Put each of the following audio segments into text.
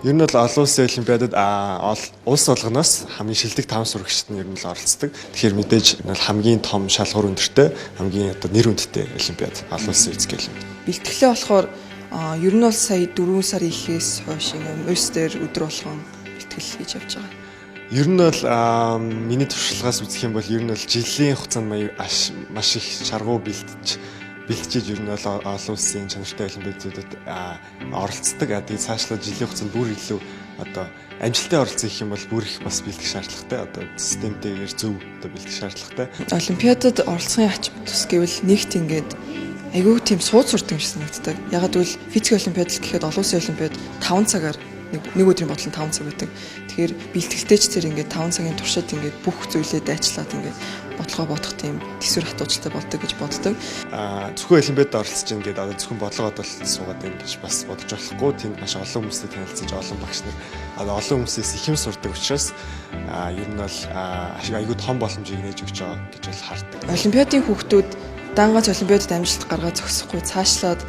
Ер нь бол олон улсын олимпиадад улс болгоноос хамгийн шилдэг 5 сурагчид нь ер нь л оролцдог. Тэгэхээр мэдээж энэ бол хамгийн том шалгуур өндөртэй, хамгийн одоо нэр хүндтэй олимпиад олон улсын эзэг юм. Бэлтгэлээ болохоор ер нь бол сая 4 сарын ихээс хойш МОС дээр өдөр болгон бэлтгэл хийж явж байгаа. Ер нь бол миний туршлагаас үзэх юм бол ер нь бол жилийн хугацаанд маш их шаргуу бэлтжиж ер нь бол олон улсын чанартай олимпиадуудад оролцдог. Тэгээд цаашлаад жилийн хугацаанд бүр илүү одоо амжилттай оролцох гэх юм бол бүр их бас бэлтгэх шаардлагатай. Одоо системтэйгээр зөв одоо бэлтгэх шаардлагатай. Олимпиадад оролцохын ач тус гэвэл нэгт ингээд айгүй тийм сууд сурдаг юм шиг санагддаг. Ягаад гэвэл физик олимпиад л гэхэд олон улсын олимпиад 5 цагаар нэг өдрийн бодлон 5 цаг байдаг. Тэгэхээр бэлтгэлтэй ч тэр ингээд 5 цагийн туршид ингээд бүх зүйлээ дайчлаад ингээд бодлогоо бодох тийм төсвөр хатуужилтай болдог гэж боддог. Зөвхөн олимпиадад оролцож ийн гэдэг одоо зөвхөн бодлогоод бол суугаад байна гэж бас бодож болохгүй. Тэнд маш олон хүмүүстэй танилцаж олон багш нар олон хүмүүсээс их юм сурдаг учраас ер нь бол айгүй том боломжийг нээж өгч байгаа гэж бол хардаг. Олимпиадын хүүхдүүд дангац олимпиадад амжилт гаргаад зогсохгүй цаашлаад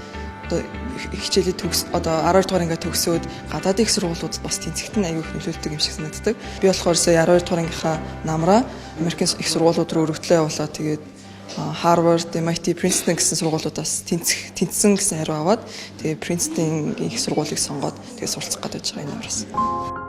хичээлээ одоо 12 дугаар ингээ төгсөөд гадаадын их сургуулиудад бас тэнцэгт нь аягүй их нөлөөлдөг юм шиг санагддаг. Би болохоор сая 12 дугаар ангийнхаа намраа Америкийн их сургуулиуд руу өргөдлөө явуулаад тэгээд Harvard, MIT, Princeton гэсэн сургуулиудаас тэнцсэн гэсэн хариу аваад тэгээд Princeton-ийн их сургуулийг сонгоод тэгээд суралцах гэж байгаа энэ намраас.